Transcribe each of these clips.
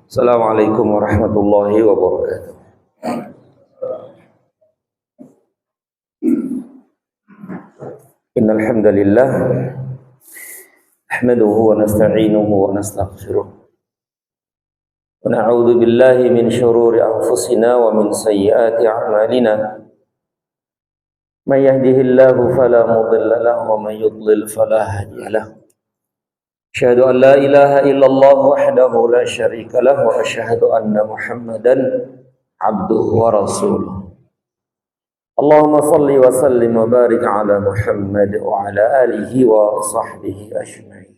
Assalamualaikum warahmatullahi wabarakatuh. Innal hamdalillah nahmaduhu wa nasta'inuhu wa nastaghfiruh. Wa na'udzu billahi min shururi anfusina wa min sayyiati a'malina. May yahdihillahu fala mudilla lahu wa may yudlil fala hadiya lahu. Asyhadu an la ilaha illallah wahdahu la syarika lahu wa asyhadu anna Muhammadan abduhu wa rasuluh. Allahumma salli wa sallim wa barik ala Muhammad wa ala alihi wa sahbihi ajma'in.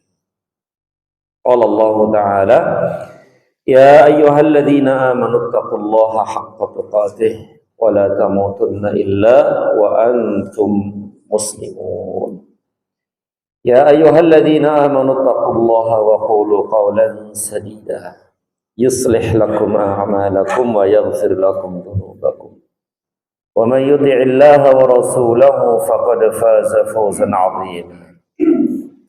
Qala Allah Ta'ala, ya ayyuhalladzina amanu taqullaha haqqa tuqatih wa la tamutunna illa wa antum muslimun. Ya ayyuhalladzina amanu taqullaha wa qulu qawlan sadida yuslih lakum a'malakum wa yaghfir lakum dhunubakum. Wa man yuti'illaha wa rasulahu faqad faza fawzan 'azima.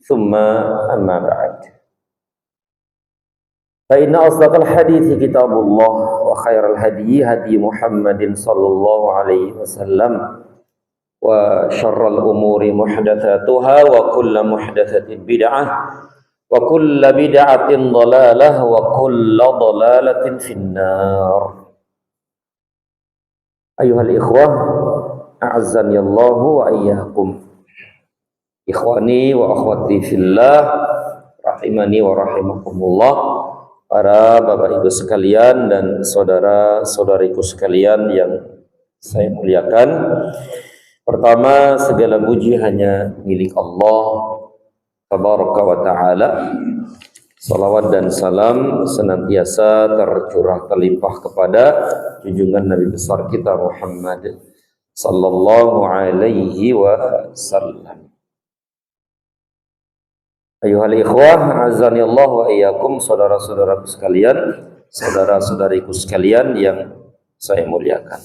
Thumma amma ba'd. Fa inna asdaqal hadithi kitabullah wa khairal hadi hadi Muhammadin sallallahu alaihi wasallam. Wa syarral umuri muhdatsatuha wa kullu muhdatsatin bid'ah wa kullu bid'atin dhalalah wa kullu dhalalatin finnar. Ayuhal ikhwah, a'azzani Allah wa iyyakum. Ikhwani wa akhwati fillah, rahimani wa rahimakumullah. Para bapak ibu sekalian dan saudara-saudariku sekalian yang saya muliakan. Pertama, segala puji hanya milik Allah Tabaraka wa Ta'ala. Salawat dan salam senantiasa tercurah terlimpah kepada junjungan Nabi besar kita Muhammad sallallahu alaihi wasallam. Ayuhal ikhwah, azani Allah wa iyyakum, saudara-saudaraku sekalian, saudara-saudariku sekalian yang saya muliakan.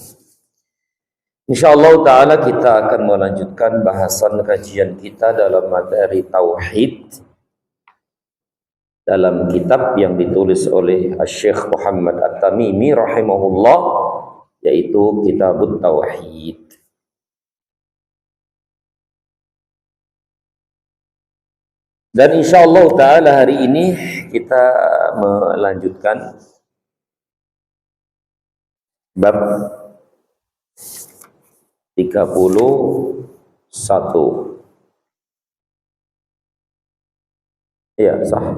Insyaallah ta'ala kita akan melanjutkan bahasan kajian kita dalam materi Tauhid dalam kitab yang ditulis oleh Syekh Muhammad At-Tamimi rahimahullah, yaitu Kitabut Tauhid. Dan insyaallah ta'ala hari ini kita melanjutkan bab 31. Iya, sah.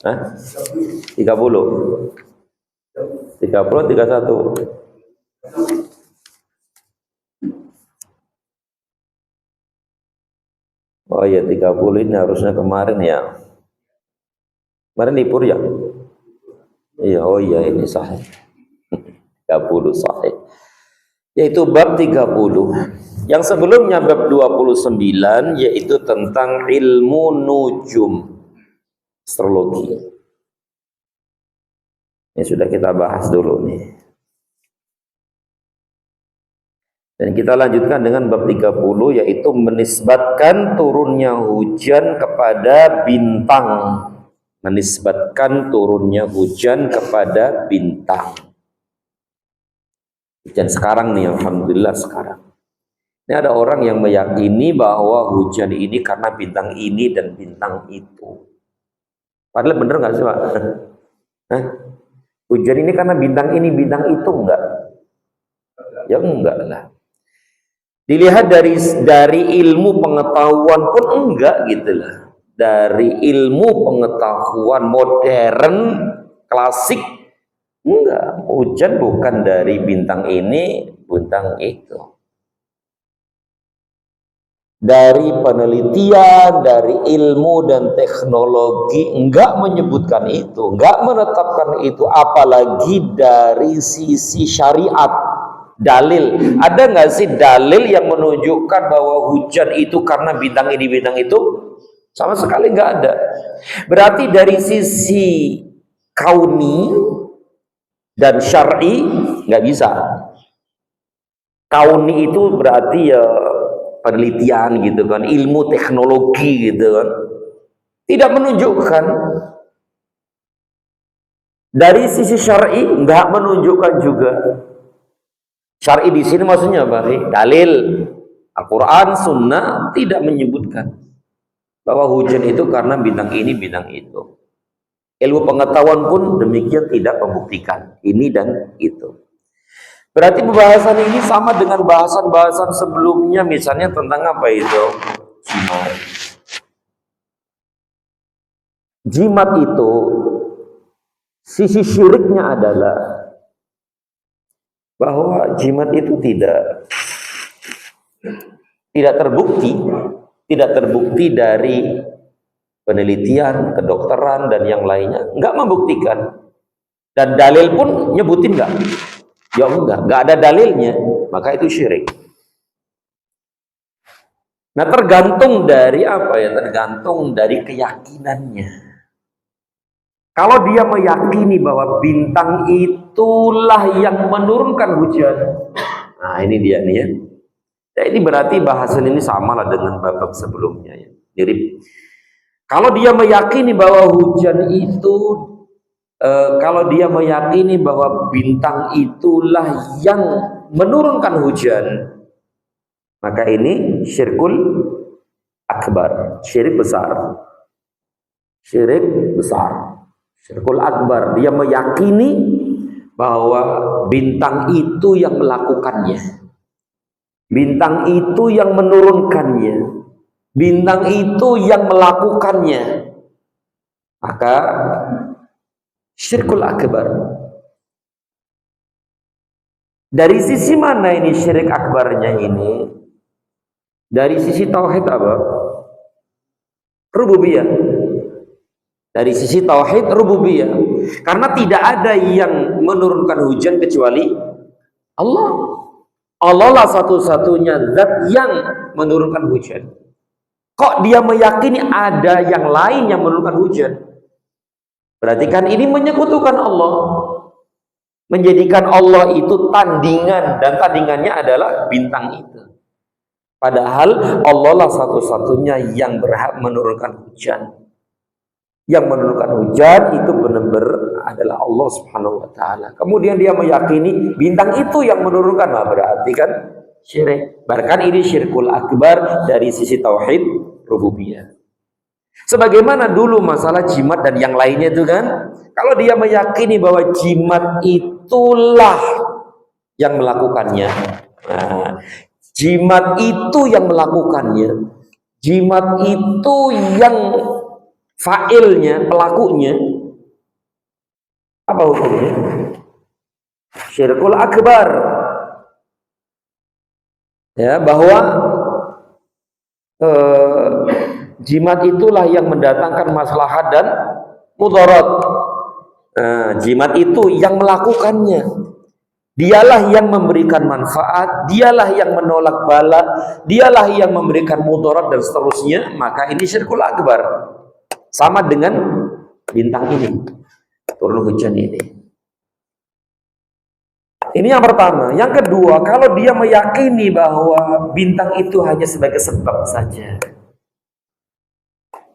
30. 31. Oh iya, 30 ini harusnya kemarin ya. Kemarin libur ya? Iya, oh iya ini sahih. 30 sahih. Yaitu bab 30. Yang sebelumnya bab 29 yaitu tentang ilmu nujum, astrologi. Ini sudah kita bahas dulu nih. Dan kita lanjutkan dengan bab 30 yaitu menisbatkan turunnya hujan kepada bintang. Menisbatkan turunnya hujan kepada bintang. Hujan sekarang nih, alhamdulillah sekarang. Ini ada orang yang meyakini bahwa hujan ini karena bintang ini dan bintang itu. Padahal bener nggak sih Pak? Hujan ini karena bintang ini, bintang itu enggak? Ya enggak lah. Dilihat dari ilmu pengetahuan pun enggak gitu lah. Dari ilmu pengetahuan modern, klasik, enggak. Hujan bukan dari bintang ini, bintang itu. Dari penelitian, dari ilmu dan teknologi enggak menyebutkan itu, enggak menetapkan itu, apalagi dari sisi syariat, dalil. Ada enggak sih dalil yang menunjukkan bahwa hujan itu karena bintang ini, bintang itu? Sama sekali enggak ada. Berarti dari sisi kauni dan syar'i enggak bisa. Kauni itu berarti ya penelitian gitu kan, ilmu teknologi gitu kan, tidak menunjukkan Dari sisi syar'i nggak menunjukkan juga. Syar'i di sini maksudnya apa? Dalil Al-Quran, Sunnah tidak menyebutkan bahwa hujan itu karena bintang ini, bintang itu. Ilmu pengetahuan pun demikian tidak membuktikan ini dan itu. Berarti pembahasan ini sama dengan bahasan-bahasan sebelumnya, misalnya tentang apa itu? Jimat. Jimat itu sisi syiriknya adalah bahwa jimat itu tidak terbukti dari penelitian, kedokteran dan yang lainnya, nggak membuktikan. Dan dalil pun nyebutin nggak? Ya nggak ada dalilnya, maka itu syirik. Nah, tergantung dari apa ya? Tergantung dari keyakinannya. Kalau dia meyakini bahwa bintang itulah yang menurunkan hujan, nah ini dia nih ya. Ya, ini berarti bahasan ini sama lah dengan bab sebelumnya ya, mirip. Kalau dia meyakini bahwa hujan itu, kalau dia meyakini bahwa bintang itulah yang menurunkan hujan, maka ini syirkul akbar, syirik besar. Syirik besar. Syirkul akbar, dia meyakini bahwa bintang itu yang melakukannya. Bintang itu yang menurunkannya. Bintang itu yang melakukannya. Maka syirkul akbar. Dari sisi mana ini syirik akbarnya ini? Dari sisi tauhid apa? Rububiyah. Dari sisi tauhid rububiyah. Karena tidak ada yang menurunkan hujan kecuali Allah. Allah lah satu-satunya zat yang menurunkan hujan. Kok dia meyakini ada yang lain yang menurunkan hujan? Berarti kan ini menyekutukan Allah. Menjadikan Allah itu tandingan, dan tandingannya adalah bintang itu. Padahal Allah lah satu-satunya yang berhak menurunkan hujan. Yang menurunkan hujan itu benar-benar adalah Allah Subhanahu wa taala. Kemudian dia meyakini bintang itu yang menurunkan, nah berarti kan syirik. Bahkan ini syirkul akbar dari sisi tauhid rububiyah. Sebagaimana dulu masalah jimat dan yang lainnya itu kan, kalau dia meyakini bahwa jimat itulah yang melakukannya. Nah, jimat itu yang melakukannya. Jimat itu yang fa'ilnya, pelakunya, apa hukumnya? Syirkul akbar. Ya, bahwa jimat itulah yang mendatangkan maslahat dan mudarat. Jimat itu yang melakukannya. Dialah yang memberikan manfaat, dialah yang menolak bala, dialah yang memberikan mudarat dan seterusnya. Maka ini syirkul akbar. Sama dengan bintang ini, turun hujan ini. Ini yang pertama. Yang kedua, kalau dia meyakini bahwa bintang itu hanya sebagai sebab saja,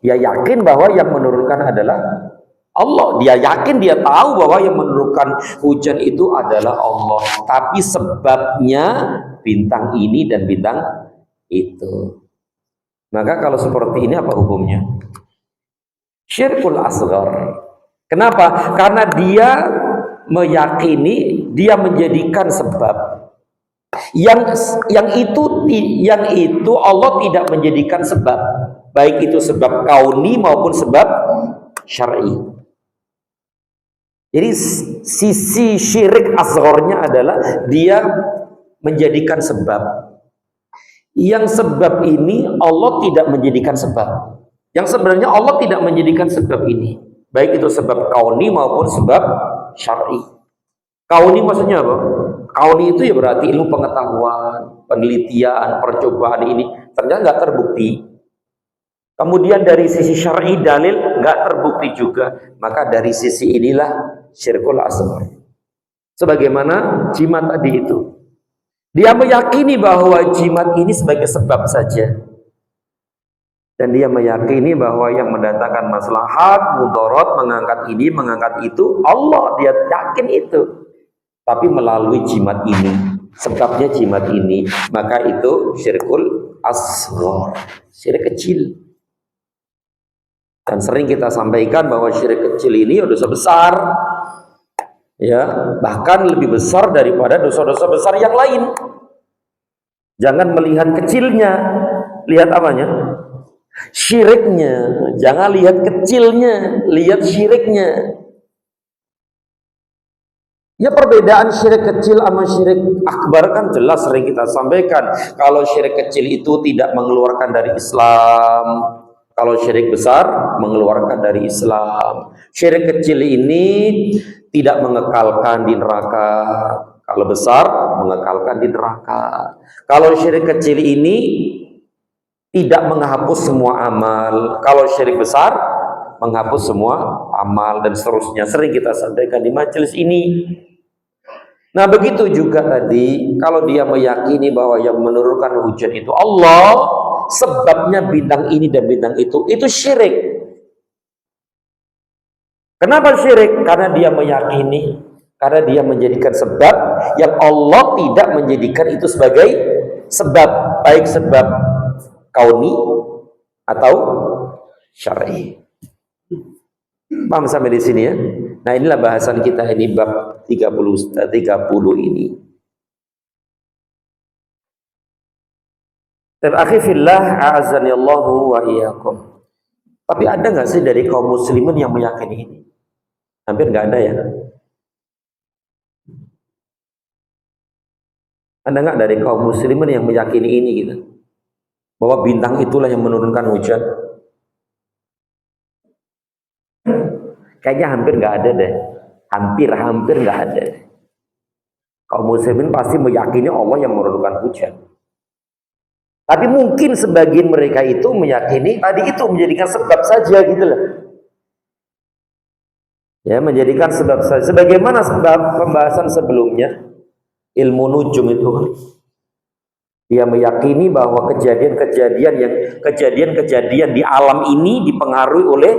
dia yakin bahwa yang menurunkan adalah Allah. Dia yakin, dia tahu bahwa yang menurunkan hujan itu adalah Allah. Tapi sebabnya bintang ini dan bintang itu. Maka kalau seperti ini apa hukumnya? Syirkul asghar. Kenapa? Karena dia meyakini, dia menjadikan sebab yang itu Allah tidak menjadikan sebab, baik itu sebab kauni maupun sebab syar'i. Jadi sisi syirik asgharnya adalah dia menjadikan sebab. Yang sebab ini Allah tidak menjadikan sebab. Yang sebenarnya Allah tidak menjadikan sebab ini, baik itu sebab kauni maupun sebab syar'i. Kauni maksudnya apa? Kauni itu ya berarti ilmu pengetahuan, penelitian, percobaan ini ternyata nggak terbukti. Kemudian dari sisi syar'i dalil nggak terbukti juga, maka dari sisi inilah syirkul asghar. Sebagaimana jimat tadi itu, dia meyakini bahwa jimat ini sebagai sebab saja. Dan dia meyakini bahwa yang mendatangkan maslahat, mudarat, mengangkat ini, mengangkat itu, Allah, dia yakin itu. Tapi melalui jimat ini, sebabnya jimat ini, maka itu syirkul asghar, syirik kecil. Dan sering kita sampaikan bahwa syirik kecil ini dosa besar, ya, bahkan lebih besar daripada dosa-dosa besar yang lain. Jangan melihat kecilnya, lihat apanya? Syiriknya. Jangan lihat kecilnya, lihat syiriknya. Ya, perbedaan syirik kecil sama syirik akbar kan jelas sering kita sampaikan. Kalau syirik kecil itu tidak mengeluarkan dari Islam, kalau syirik besar mengeluarkan dari Islam. Syirik kecil ini tidak mengekalkan di neraka, kalau besar mengekalkan di neraka. Kalau syirik kecil ini tidak menghapus semua amal, kalau syirik besar menghapus semua amal, dan seterusnya. Sering kita sampaikan di majelis ini. Nah, begitu juga tadi, kalau dia meyakini bahwa yang menurunkan hujan itu Allah, sebabnya bintang ini dan bintang itu syirik. Kenapa syirik? Karena dia meyakini, karena dia menjadikan sebab yang Allah tidak menjadikan itu sebagai sebab, baik sebab kauni atau syar'i. Paham sampai di sini ya? Nah, inilah bahasan kita ini bab 30 ini. Akhi fillah, a'azani Allahu wa iyyakum. Tapi ada nggak sih dari kaum muslimin yang meyakini ini? Hampir nggak ada ya. Ada nggak dari kaum muslimin yang meyakini ini gitu? Bahwa bintang itulah yang menurunkan hujan? Kayaknya hampir nggak ada deh. Hampir nggak ada. Kaum muslimin pasti meyakini Allah yang menurunkan hujan. Tapi mungkin sebagian mereka itu meyakini tadi itu menjadikan sebab saja gitu loh. Ya, menjadikan sebab saja. Sebagaimana sebab pembahasan sebelumnya, ilmu nujum itu kan. Dia meyakini bahwa kejadian-kejadian di alam ini dipengaruhi oleh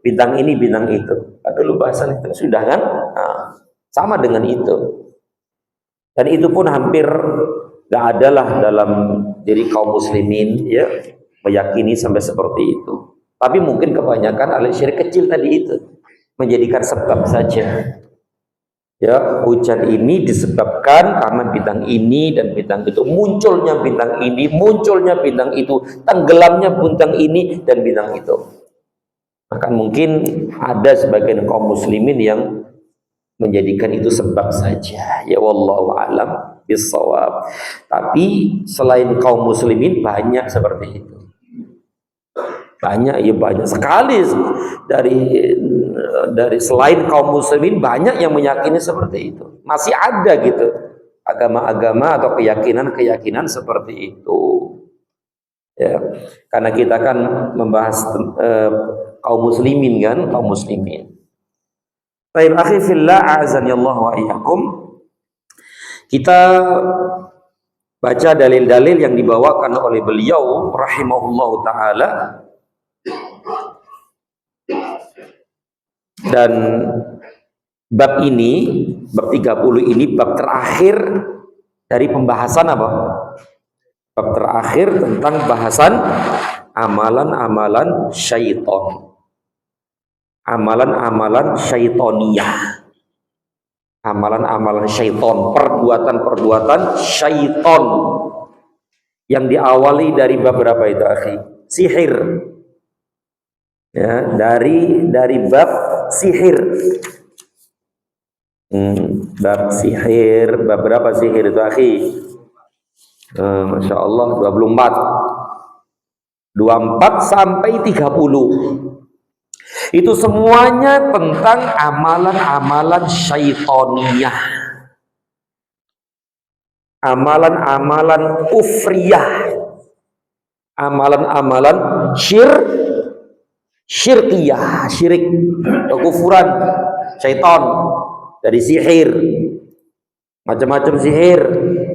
bintang ini, bintang itu. Dulu bahasan itu sudah kan? Nah, sama dengan itu. Dan itu pun hampir gak adalah dalam diri kaum muslimin ya meyakini sampai seperti itu. Tapi mungkin kebanyakan ahli syirik kecil tadi itu menjadikan sebab saja. Ya, hujan ini disebabkan karena bintang ini dan bintang itu, munculnya bintang ini, munculnya bintang itu, tenggelamnya bintang ini dan bintang itu. Maka mungkin ada sebagian kaum muslimin yang menjadikan itu sebab saja. Ya wallahu a'lam bissawab. Tapi selain kaum muslimin banyak seperti itu. Banyak sekali dari selain kaum muslimin banyak yang meyakini seperti itu. Masih ada gitu agama-agama atau keyakinan-keyakinan seperti itu. Ya, karena kita kan membahas kaum muslimin kan, kaum muslimin. Baik, akhi fillah, a'azani Allah wa iyyakum. Kita baca dalil-dalil yang dibawakan oleh beliau rahimahullahu taala. Dan bab ini, bab 30 ini bab terakhir dari pembahasan apa? Bab terakhir tentang bahasan amalan-amalan syaitan. Amalan-amalan syaitoniyah. Amalan-amalan syaitan, perbuatan-perbuatan syaitan yang diawali dari bab berapa itu, akhi? Sihir. Ya, dari bab sihir. Bab sihir, bab berapa sihir itu, akhi? Masya Allah, 24 sampai 30. Itu semuanya tentang amalan-amalan syaitoniyah, amalan-amalan kufriyah, amalan-amalan syirkiyah, syirik, kekufuran, syaitan, dari sihir, macam-macam sihir,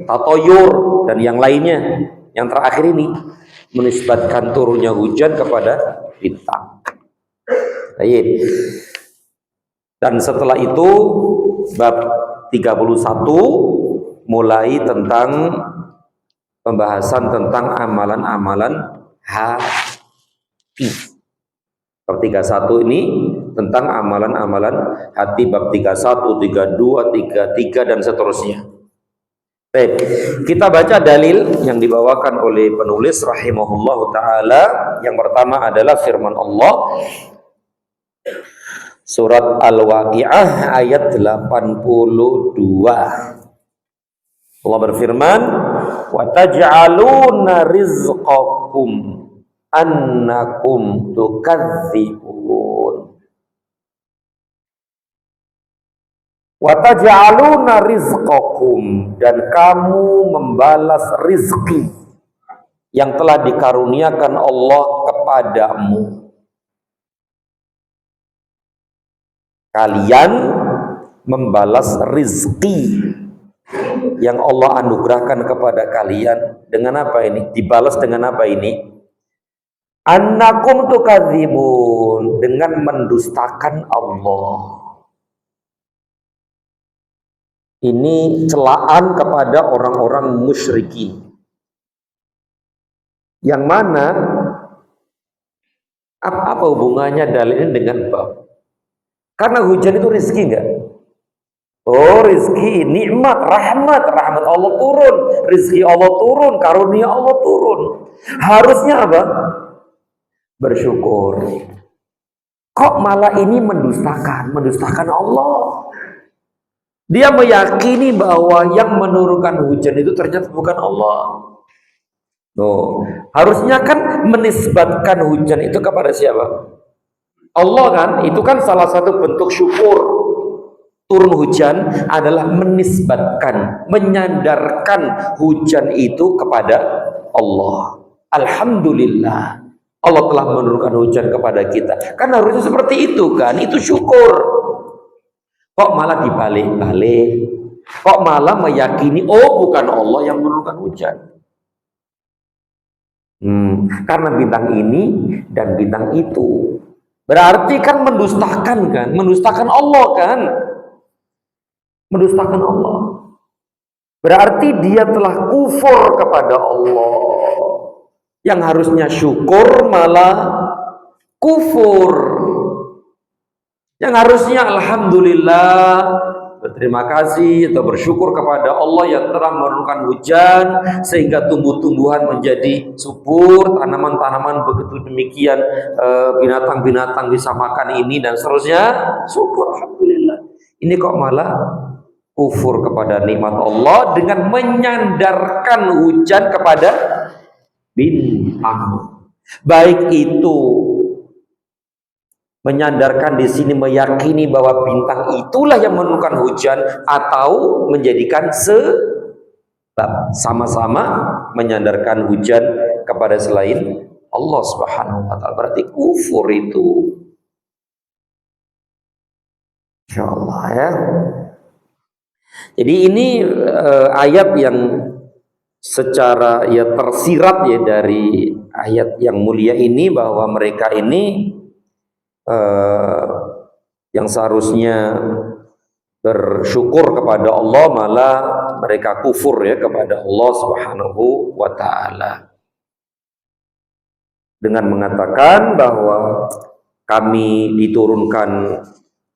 tatoyur, dan yang lainnya. Yang terakhir ini menisbatkan turunnya hujan kepada bintang. Baik. Dan setelah itu bab 31 mulai tentang pembahasan tentang amalan-amalan hati. Bab 31 ini tentang amalan-amalan hati, bab 31, 32, 33 dan seterusnya. Baik, kita baca dalil yang dibawakan oleh penulis rahimahullah ta'ala. Yang pertama adalah firman Allah surat Al-Waqi'ah ayat 82. Allah berfirman, wa taj'aluna rizqakum annakum tukadzibun. Wa taj'aluna rizqakum, dan kamu membalas rizki yang telah dikaruniakan Allah kepadamu. Kalian membalas rizki yang Allah anugerahkan kepada kalian dengan apa ini? Dibalas dengan apa ini? Annakum tukadzibun, dengan mendustakan Allah. Ini celaan kepada orang-orang musyrikin. Yang mana apa hubungannya dalil ini dengan bab? Karena hujan itu rezeki enggak? Oh, rezeki, nikmat, rahmat Allah turun, rezeki Allah turun, karunia Allah turun. Harusnya apa? Bersyukur. Kok malah ini mendustakan Allah? Dia meyakini bahwa yang menurunkan hujan itu ternyata bukan Allah. Harusnya kan menisbatkan hujan itu kepada siapa? Allah kan, itu kan salah satu bentuk syukur. Turun hujan adalah menisbatkan, menyandarkan hujan itu kepada Allah. Alhamdulillah, Allah telah menurunkan hujan kepada kita. Kan harusnya seperti itu kan, itu syukur. Kok malah dibalik-balik? Kok malah meyakini, oh bukan Allah yang menurunkan hujan? Karena bintang ini dan bintang itu. Berarti kan mendustakan Allah kan? Mendustakan Allah. Berarti dia telah kufur kepada Allah. Yang harusnya syukur malah kufur. Yang harusnya alhamdulillah, berterima kasih atau bersyukur kepada Allah yang telah menurunkan hujan sehingga tumbuh-tumbuhan menjadi subur, tanaman-tanaman begitu demikian, binatang-binatang bisa makan ini dan seterusnya. Syukur alhamdulillah. Ini kok malah kufur kepada nikmat Allah dengan menyandarkan hujan kepada bintang. Baik itu menyandarkan di sini meyakini bahwa bintang itulah yang menurunkan hujan, atau menjadikan sebab, sama-sama menyandarkan hujan kepada selain Allah Subhanahu wa taala. Berarti kufur itu. Insyaallah ya. Jadi ini ayat yang secara ya tersirat ya dari ayat yang mulia ini, bahwa mereka ini yang seharusnya bersyukur kepada Allah malah mereka kufur ya kepada Allah Subhanahu wa taala dengan mengatakan bahwa kami diturunkan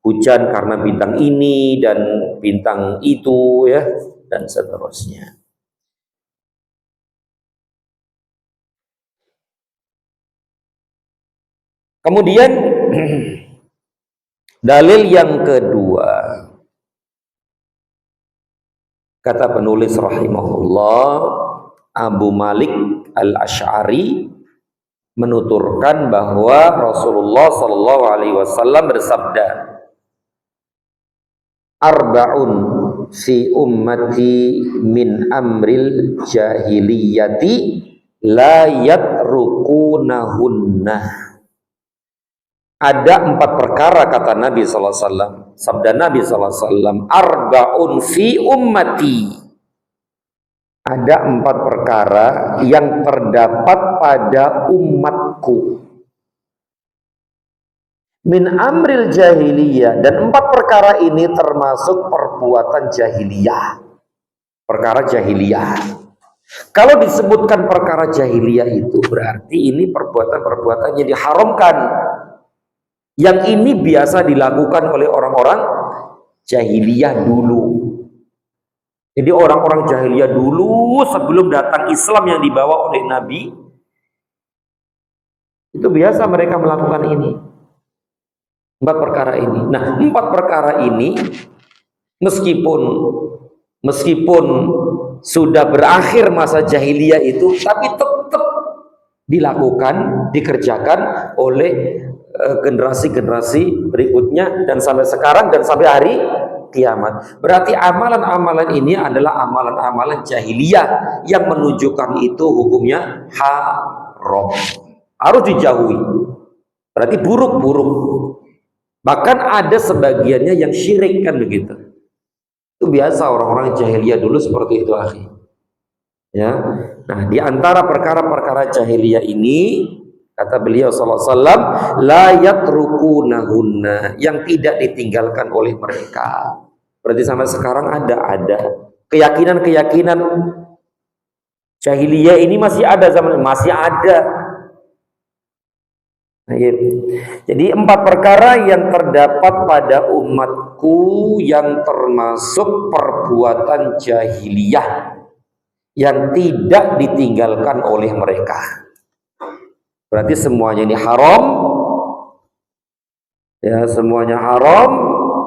hujan karena bintang ini dan bintang itu ya dan seterusnya. Kemudian dalil yang kedua, kata penulis rahimahullah, Abu Malik Al-Asy'ari menuturkan bahwa Rasulullah sallallahu alaihi wasallam bersabda, arba'un fi ummati min amril jahiliyati la yatrukunahunna. Ada 4 perkara, kata Nabi SAW, sabda Nabi SAW, arba'un fi ummati, Ada 4 perkara yang terdapat pada umatku min amril jahiliyah, dan 4 perkara ini termasuk perbuatan jahiliyah, perkara jahiliyah. Kalau disebutkan perkara jahiliyah itu berarti ini perbuatan-perbuatan yang diharamkan, yang ini biasa dilakukan oleh orang-orang jahiliyah dulu. Jadi orang-orang jahiliyah dulu sebelum datang Islam yang dibawa oleh Nabi, itu biasa mereka melakukan ini. 4 perkara ini. Nah, 4 perkara ini meskipun sudah berakhir masa jahiliyah itu, tapi tetap dilakukan, dikerjakan oleh generasi-generasi berikutnya dan sampai sekarang dan sampai hari kiamat. Berarti amalan-amalan ini adalah amalan-amalan jahiliyah yang menunjukkan itu hukumnya haram, harus dijauhi. Berarti buruk-buruk. Bahkan ada sebagiannya yang syirik, kan begitu. Itu biasa orang-orang jahiliyah dulu seperti itu, akhi. Ya. Nah, di antara perkara-perkara jahiliyah ini, kata beliau sallallahu alaihi wasallam, la yatrukunahunna, yang tidak ditinggalkan oleh mereka. Berarti sampai sekarang ada keyakinan-keyakinan jahiliyah ini masih ada, masih ada. Jadi 4 perkara yang terdapat pada umatku yang termasuk perbuatan jahiliyah yang tidak ditinggalkan oleh mereka. Berarti semuanya ini haram, ya, semuanya haram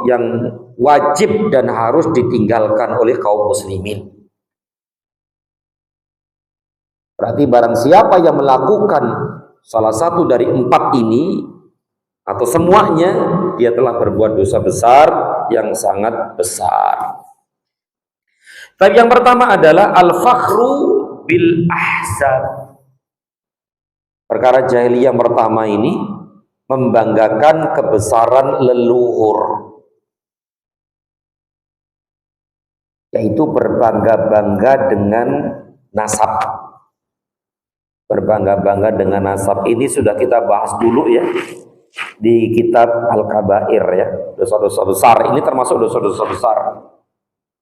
yang wajib dan harus ditinggalkan oleh kaum muslimin. Berarti barang siapa yang melakukan salah satu dari 4 ini atau semuanya, dia telah berbuat dosa besar yang sangat besar. Tapi yang pertama adalah al-fakhru bil ahsab. Perkara jahiliyah yang pertama ini membanggakan kebesaran leluhur, yaitu berbangga-bangga dengan nasab. Berbangga-bangga dengan nasab ini sudah kita bahas dulu ya di kitab Al-Kabair ya, dosa-dosa besar. Ini termasuk dosa-dosa besar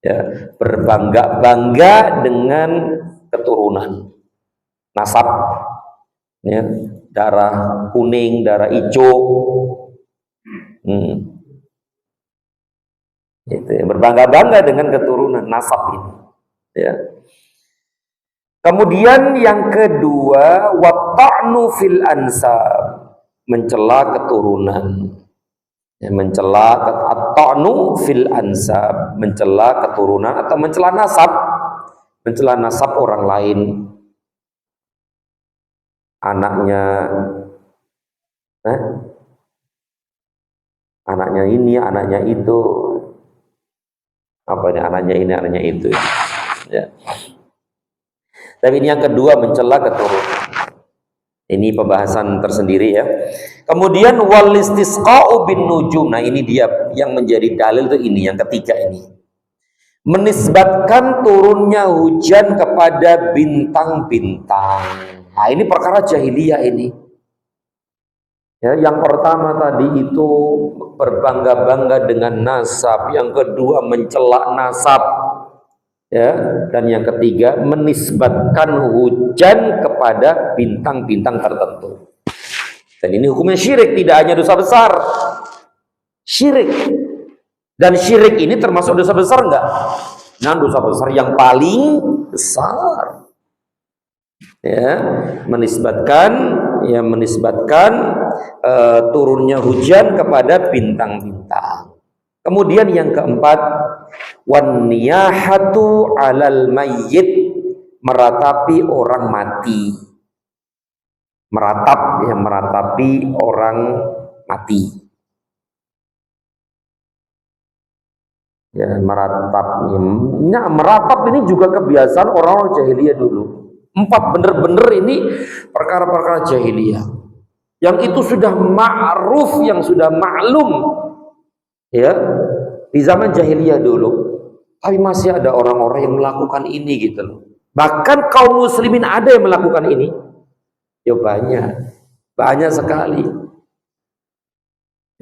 ya, berbangga-bangga dengan keturunan, nasab ya, darah kuning, darah hijau, itu ya, berbangga-bangga dengan keturunan, nasab ini ya. Kemudian yang kedua, watta'nu fil ansab, mencela keturunan. Ya, mencela at-ta'nu fil ansab, mencela keturunan atau mencela nasab orang lain. Anaknya ini, anaknya itu. Apa ini, anaknya ini, anaknya itu ya. Tapi ini yang kedua, mencela keturunan. Ini pembahasan tersendiri ya. Kemudian wal istisqa'u bin nujum. Nah, ini dia yang menjadi dalil itu, ini yang ketiga ini. Menisbatkan turunnya hujan kepada bintang-bintang. Nah, ini perkara jahiliyah ini. Ya, yang pertama tadi itu berbangga-bangga dengan nasab, yang kedua mencela nasab. Ya, dan yang ketiga menisbatkan hujan kepada bintang-bintang tertentu. Dan ini hukumnya syirik, tidak hanya dosa besar, syirik. Dan syirik ini termasuk dosa besar enggak? Nah, dosa besar yang paling besar. Ya, menisbatkan turunnya hujan kepada bintang-bintang. Kemudian yang keempat, wan niyahatu 'alal mayyit, meratapi orang mati. Meratapi orang mati. Ya, meratap ini juga kebiasaan orang-orang jahiliyah dulu. 4 bener-bener ini perkara-perkara jahiliyah. Yang itu sudah ma'ruf, yang sudah maklum. Ya, di zaman jahiliyah dulu, tapi masih ada orang-orang yang melakukan ini gitu loh. Bahkan kaum muslimin ada yang melakukan ini. Ya banyak sekali.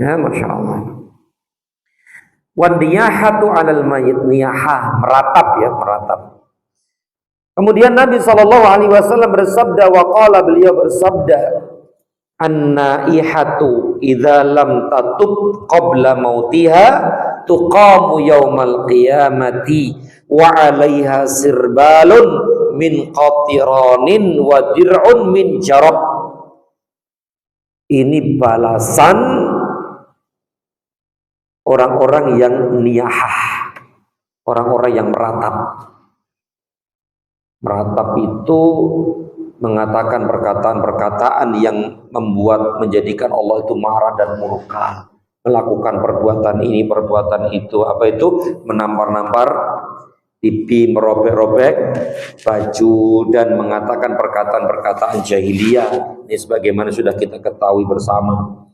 Ya, masya Allah. Wadiyahatu alal mayit, niyahah, meratap ya, meratap. Kemudian Nabi Shallallahu Alaihi Wasallam bersabda, waqala, beliau bersabda, an-naihatu idza lam tatub qabla mautiha tuqamu yaumal qiyamati wa 'alaiha sirbalun min qatiranin wa dir'un min jarab. Ini balasan orang-orang yang niyahah, orang-orang yang meratap. Meratap itu mengatakan perkataan-perkataan yang menjadikan Allah itu marah dan murka, melakukan perbuatan ini, perbuatan itu. Apa itu? Menampar-nampar pipi, merobek-robek baju, dan mengatakan perkataan-perkataan jahiliyah. Ini sebagaimana sudah kita ketahui bersama.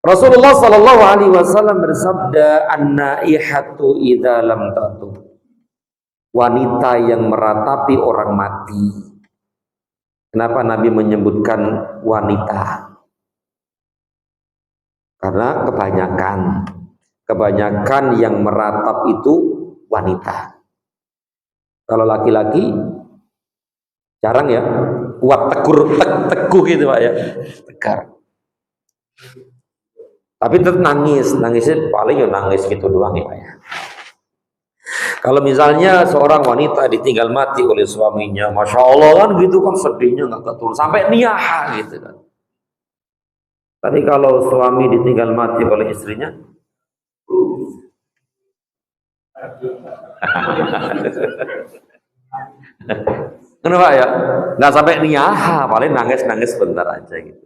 Rasulullah Shallallahu Alaihi Wasallam bersabda, an-naihatu idza lam tatub, wanita yang meratapi orang mati. Kenapa Nabi menyebutkan wanita? Karena kebanyakan yang meratap itu wanita. Kalau laki-laki jarang ya, kuat teguh gitu Pak ya, tegar. Tapi tetap nangisnya paling ya nangis gitu doang ya Pak ya. Kalau misalnya seorang wanita ditinggal mati oleh suaminya, masya Allah kan gitu kan, sedihnya nggak keturun sampai niyah gitu kan. Tapi kalau suami ditinggal mati oleh istrinya, kenapa ya? Nggak sampai niyah, paling nangis sebentar aja gitu.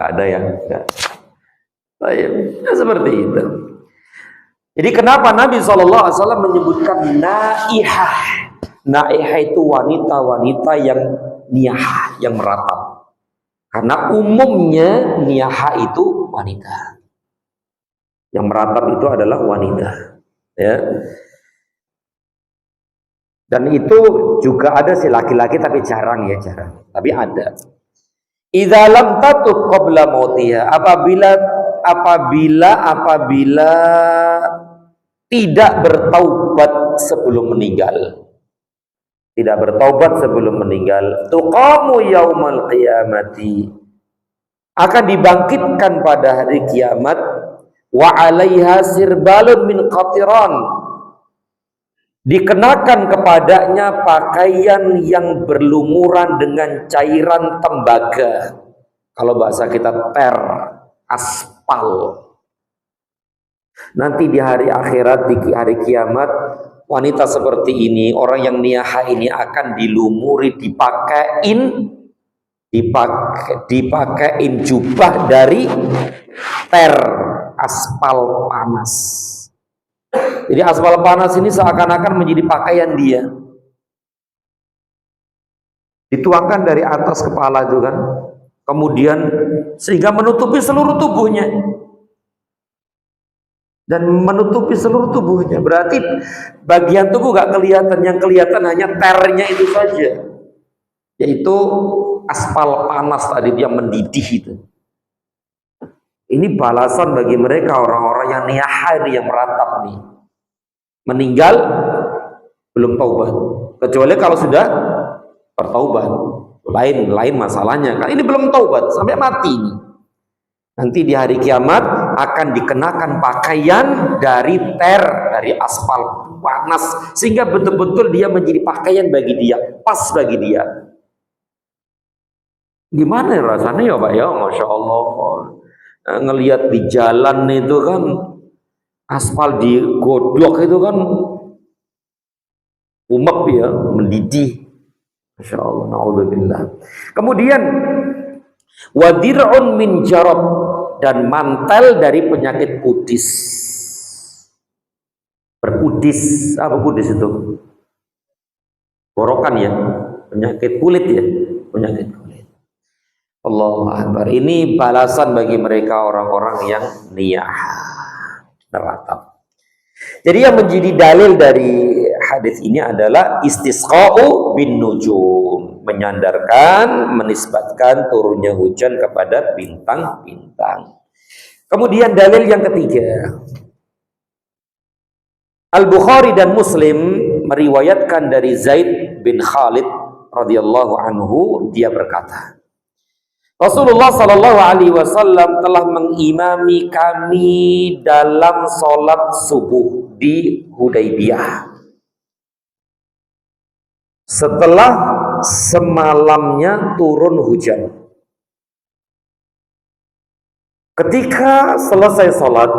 Ada yang enggak. Ya, seperti itu. Jadi kenapa Nabi SAW menyebutkan naihah? Naihah itu wanita-wanita yang niyah, yang meratap. Karena umumnya niyah itu wanita. Yang meratap itu adalah wanita. Ya. Dan itu juga ada si laki-laki, tapi jarang ya, jarang. Tapi ada. Idza lam tatub qabla mautiha, apabila tidak bertaubat sebelum meninggal. Tidak bertaubat sebelum meninggal, tuqamu yaumal qiyamati, akan dibangkitkan pada hari kiamat, wa 'alaiha sirbalun min qatiran, dikenakan kepadanya pakaian yang berlumuran dengan cairan tembaga. Kalau bahasa kita aspal. Nanti di hari akhirat, di hari kiamat, wanita seperti ini, orang yang niyahah ini akan dilumuri, dipakein jubah dari aspal panas. Jadi aspal panas ini seakan-akan menjadi pakaian dia. Dituangkan dari atas kepala itu kan, kemudian sehingga menutupi seluruh tubuhnya. Dan menutupi seluruh tubuhnya. Berarti bagian tubuh gak kelihatan, yang kelihatan hanya ternya itu saja. Yaitu aspal panas tadi yang mendidih itu. Ini balasan bagi mereka orang-orang yang niyahah, yang meratap nih. Meninggal belum taubat. Kecuali kalau sudah bertaubat, lain masalahnya. Kan ini belum taubat sampai mati nih. Nanti di hari kiamat akan dikenakan pakaian dari aspal panas, sehingga betul-betul dia menjadi pakaian bagi dia, pas bagi dia. Gimana rasanya ya Pak ya, masya Allah. Ngelihat di jalan itu kan aspal digodok itu kan umek ya, mendidih. Masya Allah, na'udzubillah. Kemudian wadir'un min jarab, dan mantel dari penyakit kudis. Berkudis, apa kudis itu? Borokan ya, penyakit kulit ya, penyakit kulit. Allahu Akbar. Ini balasan bagi mereka orang-orang yang niyah neratap. Jadi yang menjadi dalil dari hadis ini adalah istisqa'u bin nujum, menyandarkan, menisbatkan turunnya hujan kepada bintang-bintang. Kemudian dalil yang ketiga, Al-Bukhari dan Muslim meriwayatkan dari Zaid bin Khalid radhiyallahu anhu, dia berkata, Rasulullah Shallallahu Alaihi Wasallam telah mengimami kami dalam sholat subuh di Hudaybiyah. Setelah semalamnya turun hujan. Ketika selesai sholat,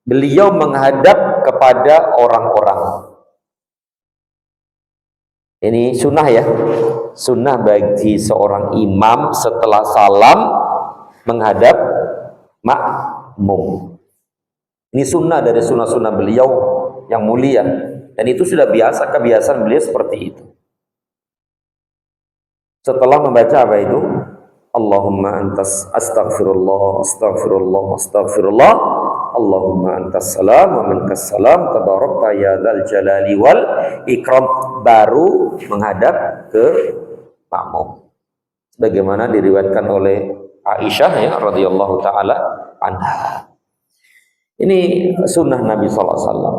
beliau menghadap kepada orang-orang. Ini sunnah ya, sunnah bagi seorang imam setelah salam menghadap makmum. Ini sunnah dari sunnah-sunnah beliau yang mulia, dan itu sudah kebiasaan beliau seperti itu. Setelah membaca apa itu? Allahumma antas astaghfirullah, astaghfirullah, astaghfirullah. Allahumma antas salam wa minkas salam tabarakta ya dzal jalali wal ikram, baru menghadap ke makmum. Sebagaimana diriwayatkan oleh Aisyah ya radhiyallahu taala anha. Ini sunnah Nabi sallallahu alaihi wasallam.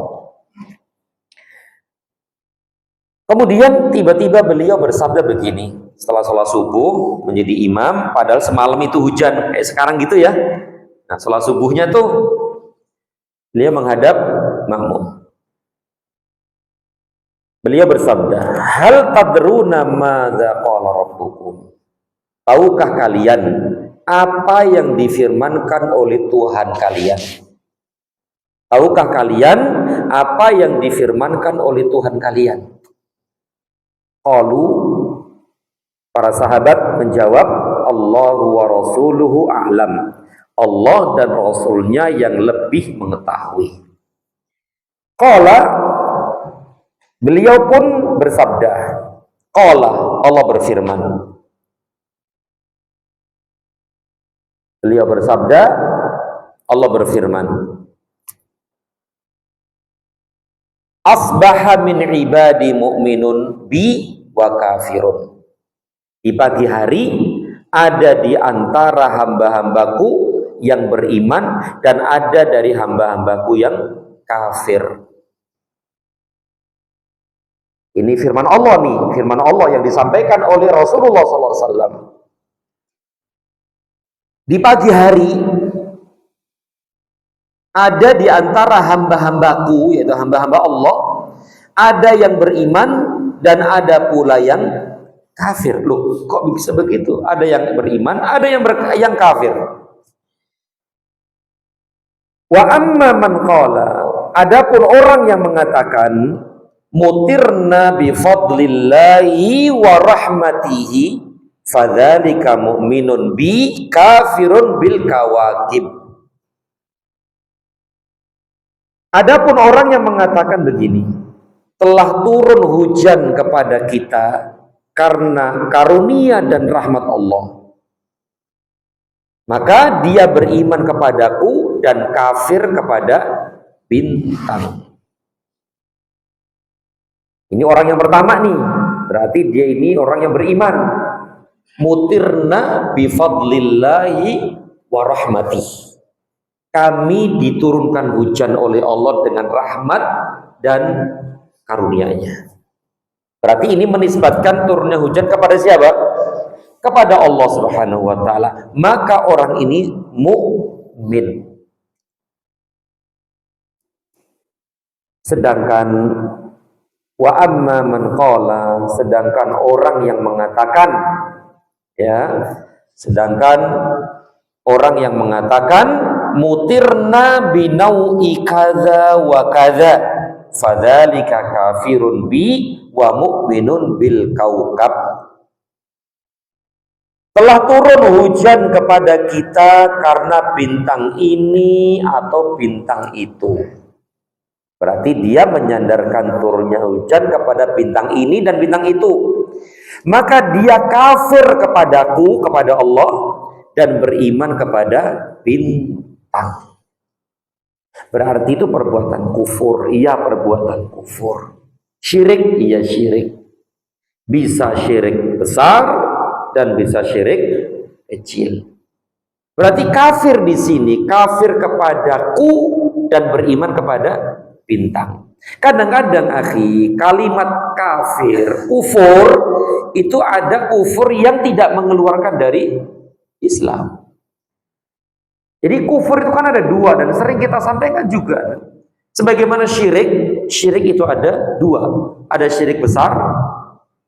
Kemudian tiba-tiba beliau bersabda begini, setelah sholat subuh menjadi imam, padahal semalam itu hujan kayak sekarang gitu ya. Nah, sholat subuhnya tuh beliau menghadap makmum. Beliau bersabda, hal tadruna madza qala rabbukum? Tahukah kalian apa yang difirmankan oleh Tuhan kalian? Tahukah kalian apa yang difirmankan oleh Tuhan kalian? Qalu, para sahabat menjawab, Allahu wa rasuluhu a'lam. Allah dan Rasulnya yang lebih mengetahui. Qala, beliau pun bersabda, Qala, Allah berfirman. Beliau bersabda, Allah berfirman, Asbaha min ibadi mu'minun bi wa kafirun. Di pagi hari ada di antara hamba-hambaku yang beriman dan ada dari hamba-hambaku yang kafir. Ini firman Allah nih, firman Allah yang disampaikan oleh Rasulullah SAW. Di pagi hari ada di antara hamba-hambaku, yaitu hamba-hamba Allah, ada yang beriman dan ada pula yang kafir. Loh, kok bisa begitu? Ada yang beriman, ada yang kafir. Wa amma man qala, adapun orang yang mengatakan mutirna bi fadlillahi wa rahmatihi fadzalika mu'minun bi kafirun bil kawakib. Adapun orang yang mengatakan begini, telah turun hujan kepada kita karena karunia dan rahmat Allah, maka dia beriman kepadaku dan kafir kepada bintang. Ini orang yang pertama nih, berarti dia ini orang yang beriman. Mutirna bifadlillahi wa rahmatih. Kami diturunkan hujan oleh Allah dengan rahmat dan karunia-Nya. Berarti ini menisbatkan turunnya hujan kepada siapa? Kepada Allah Subhanahu wa taala. Maka orang ini mukmin. Sedangkan wa amma man qala, sedangkan orang yang mengatakan, ya, sedangkan orang yang mengatakan mutirna binau'i kadza wa kadza fadzalika kafirun bi wa mu'minun bil kaukab. Telah turun hujan kepada kita karena bintang ini atau bintang itu. Berarti dia menyandarkan turunnya hujan kepada bintang ini dan bintang itu. maka dia kafir kepadaku, kepada Allah, dan beriman kepada bintang. Berarti itu perbuatan kufur. Iya, perbuatan kufur. Syirik, iya syirik. Bisa syirik besar dan bisa syirik kecil. Berarti kafir di sini kafir kepadaku dan beriman kepada bintang. Kadang-kadang akhi, kalimat kafir, kufur itu ada kufur yang tidak mengeluarkan dari Islam. Jadi kufur itu kan ada dua dan sering kita sampaikan juga. Sebagaimana syirik, syirik itu ada dua. Ada syirik besar,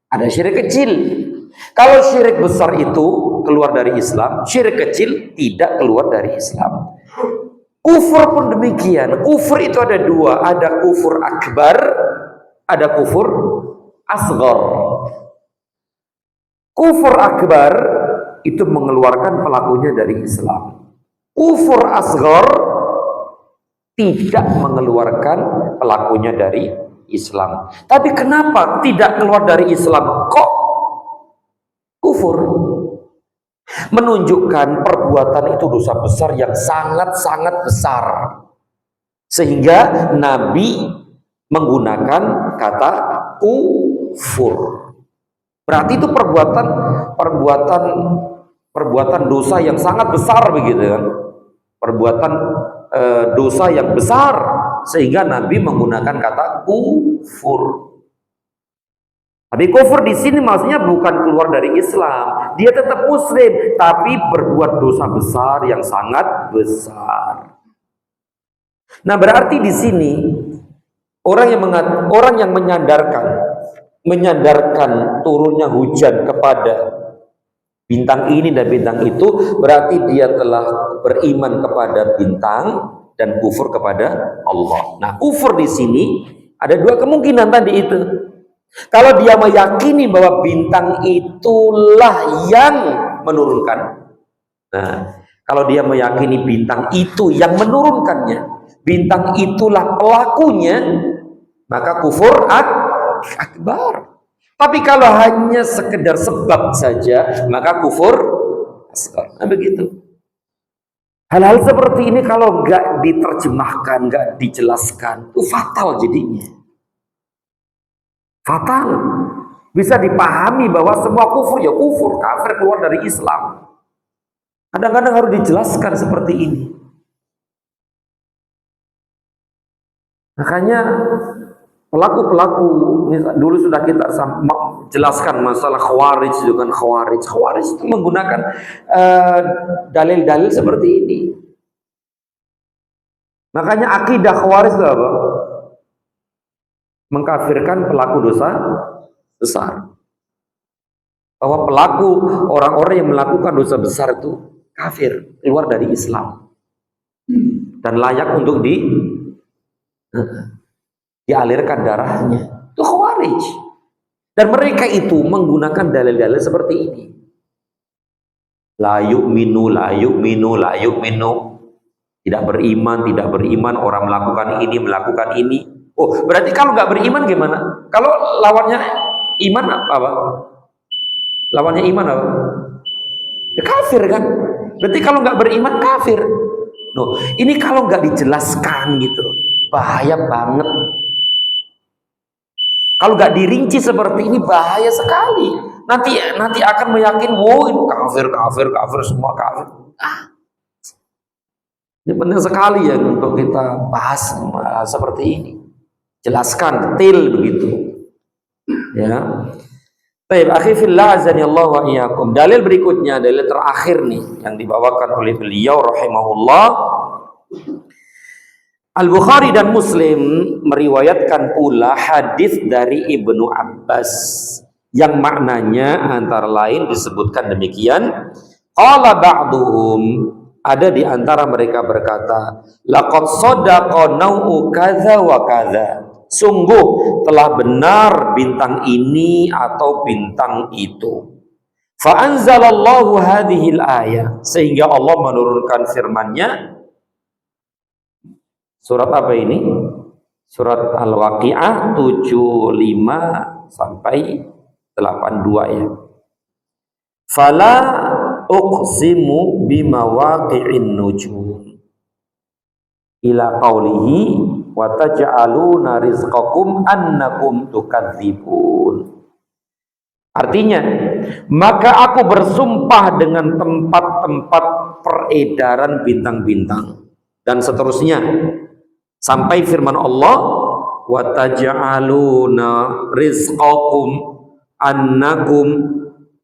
ada syirik kecil. Kalau syirik besar itu keluar dari Islam, syirik kecil tidak keluar dari Islam. Kufur pun demikian. Kufur itu ada dua, ada kufur akbar, ada kufur asghar. Kufur akbar itu mengeluarkan pelakunya dari Islam. Kufur asghar tidak mengeluarkan pelakunya dari Islam. Tapi kenapa tidak keluar dari Islam? Kok kufur? Menunjukkan perbuatan itu dosa besar yang sangat-sangat besar. Sehingga Nabi menggunakan kata kufur. Berarti itu perbuatan dosa yang sangat besar begitu kan. Perbuatan dosa yang besar sehingga Nabi menggunakan kata kufur. Tapi kufur di sini maksudnya bukan keluar dari Islam, dia tetap Muslim, tapi berbuat dosa besar yang sangat besar. Nah, berarti di sini orang yang menyandarkan turunnya hujan kepada bintang ini dan bintang itu, berarti dia telah beriman kepada bintang dan kufur kepada Allah. Nah, kufur di sini ada dua kemungkinan tadi itu. Kalau dia meyakini bahwa bintang itulah yang menurunkan. Nah, kalau dia meyakini bintang itu yang menurunkannya, bintang itulah pelakunya, maka kufur akbar. Tapi kalau hanya sekedar sebab saja, maka kufur asghar. Nah, begitu. Hal-hal seperti ini kalau nggak diterjemahkan, nggak dijelaskan, itu fatal jadinya. Fatal. Bisa dipahami bahwa semua kufur ya kufur, kafir keluar dari Islam. Kadang-kadang harus dijelaskan seperti ini. Makanya pelaku-pelaku dulu sudah kita jelaskan masalah khawarij dengan khawarij. Khawarij itu menggunakan dalil-dalil seperti ini. Makanya akidah khawarij itu apa? Mengkafirkan pelaku dosa besar. Bahwa pelaku orang-orang yang melakukan dosa besar itu kafir, keluar dari Islam. Dan layak untuk dialirkan darahnya. Itu khawarij. Dan mereka itu menggunakan dalil-dalil seperti ini. La yu'minu, la yu'minu, la yu'minu. Tidak beriman orang melakukan ini. Oh, berarti kalau nggak beriman gimana? Kalau lawannya iman apa? Lawannya iman apa? Ya kafir kan? Berarti kalau nggak beriman kafir. Loh, ini kalau nggak dijelaskan gitu, bahaya banget. Kalau nggak dirinci seperti ini bahaya sekali. Nanti akan meyakini, oh itu kafir, semua kafir. Ini penting sekali ya untuk kita bahas seperti ini. Jelaskan detail begitu. Ya. Baik, akhi fillah azani Allah wa iyyakum. Dalil berikutnya, dalil terakhir nih yang dibawakan oleh beliau rahimahullah. Al-Bukhari dan Muslim meriwayatkan pula hadis dari Ibnu Abbas yang maknanya antara lain disebutkan demikian. Qala ba'duhum, ada di antara mereka berkata, laqad sadaqa nau'u kadza wa kadza. Sungguh telah benar bintang ini atau bintang itu. Fa anzalallahu hadhil ayah, sehingga Allah menurunkan firman-Nya. Surat apa ini? Surat Al-Waqiah 75 sampai 82 ya. Fala uqsimu bimawaqi'in nujum ila qawlihi wa taj'aluna rizqakum annakum tukadzibun. Artinya, maka aku bersumpah dengan tempat-tempat peredaran bintang-bintang dan seterusnya sampai firman Allah wa taj'aluna rizqakum annakum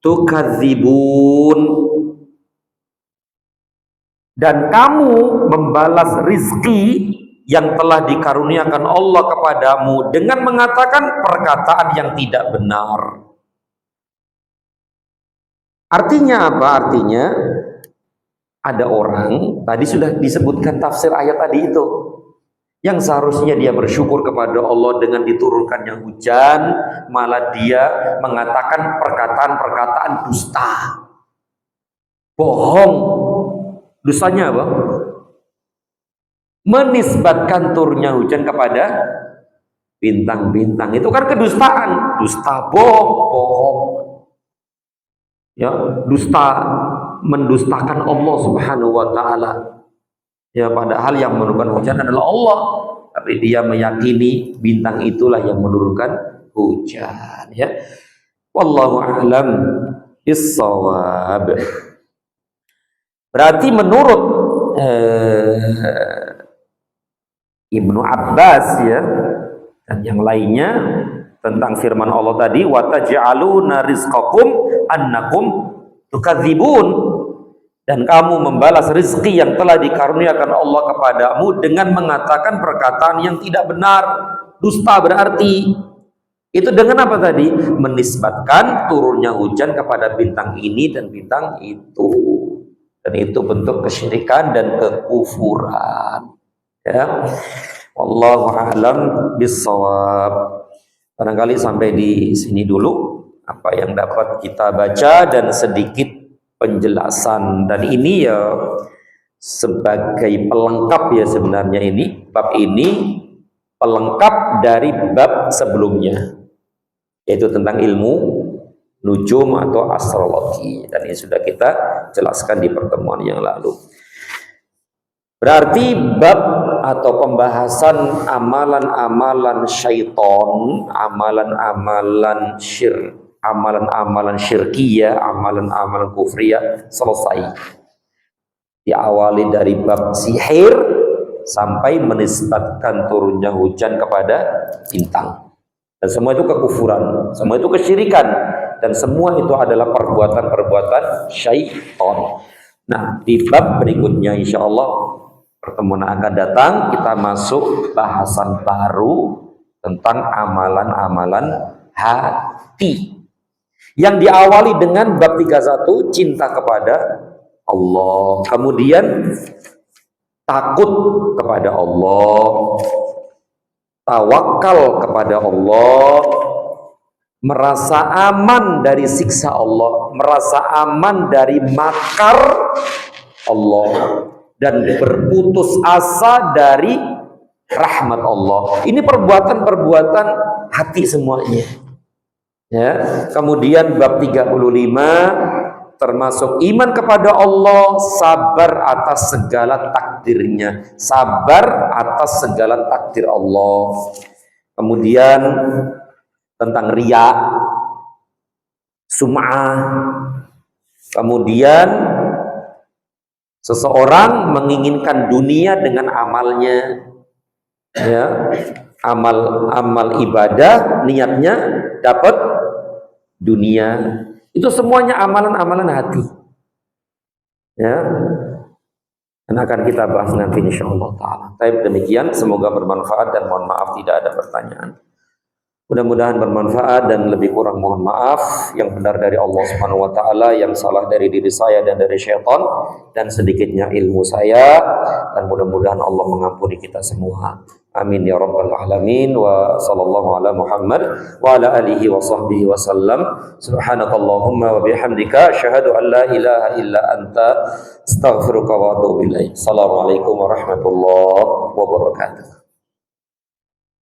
tukadzibun, dan kamu membalas rizki yang telah dikaruniakan Allah kepadamu dengan mengatakan perkataan yang tidak benar. Artinya apa? Artinya ada orang, tadi sudah disebutkan tafsir ayat tadi itu, yang seharusnya dia bersyukur kepada Allah dengan diturunkannya hujan, malah dia mengatakan perkataan-perkataan dusta, bohong. Dosanya apa? Menisbatkan turunnya hujan kepada bintang-bintang. Itu kan kedustaan. Dusta, bohong. Ya, dusta, mendustakan Allah Subhanahu wa taala. Ya, padahal yang menurunkan hujan adalah Allah, tapi dia meyakini bintang itulah yang menurunkan hujan, ya. Wallahu a'lam bis-shawab. Berarti menurut Ibnu Abbas ya dan yang lainnya tentang firman Allah tadi, wa taj'aluna rizqakum annakum tukadzibun, dan kamu membalas rezeki yang telah dikaruniakan Allah kepadamu dengan mengatakan perkataan yang tidak benar, dusta. Berarti itu dengan apa tadi? Menisbatkan turunnya hujan kepada bintang ini dan bintang itu. Dan itu bentuk kesyirikan dan kekufuran. Ya, wallahu a'lam bis-shawab. Barangkali sampai di sini dulu apa yang dapat kita baca dan sedikit penjelasan. Dan ini ya sebagai pelengkap ya sebenarnya ini bab ini pelengkap dari bab sebelumnya, yaitu tentang ilmu nujum atau astrologi, dan ini sudah kita jelaskan di pertemuan yang lalu. Berarti bab atau pembahasan amalan-amalan syaitan, amalan-amalan syirkiyah, amalan-amalan kufriyah selesai. Diawali dari bab sihir sampai menisbatkan turunnya hujan kepada bintang. Dan semua itu kekufuran, semua itu kesyirikan, dan semua itu adalah perbuatan-perbuatan syaitan. Nah, di bab berikutnya insya Allah pertemuan akan datang kita masuk bahasan baru tentang amalan-amalan hati yang diawali dengan bab 31 cinta kepada Allah, kemudian takut kepada Allah, tawakal kepada Allah, merasa aman dari siksa Allah, merasa aman dari makar Allah, dan berputus asa dari rahmat Allah. Ini perbuatan-perbuatan hati semuanya. Ya, kemudian bab 35 termasuk iman kepada Allah, sabar atas segala takdirnya, sabar atas segala takdir Allah. Kemudian tentang riya, sum'ah. Kemudian seseorang menginginkan dunia dengan amalnya, ya, amal ibadah, niatnya dapat dunia. Itu semuanya amalan-amalan hati, ya, dan akan kita bahas nanti insyaallah ta'ala. Tapi demikian, semoga bermanfaat dan mohon maaf tidak ada pertanyaan. Mudah-mudahan bermanfaat, dan lebih kurang mohon maaf. Yang benar dari Allah Subhanahu wa taala, yang salah dari diri saya dan dari syaitan dan sedikitnya ilmu saya, dan mudah-mudahan Allah mengampuni kita semua. Amin ya rabbal alamin. Wa sallallahu ala Muhammad wa ala alihi wa sahbihi wa sallam. Subhanakallahumma wa bihamdika asyhadu an la ilaha illa anta astaghfiruka wa atubu ilaik. Assalamualaikum warahmatullahi wabarakatuh.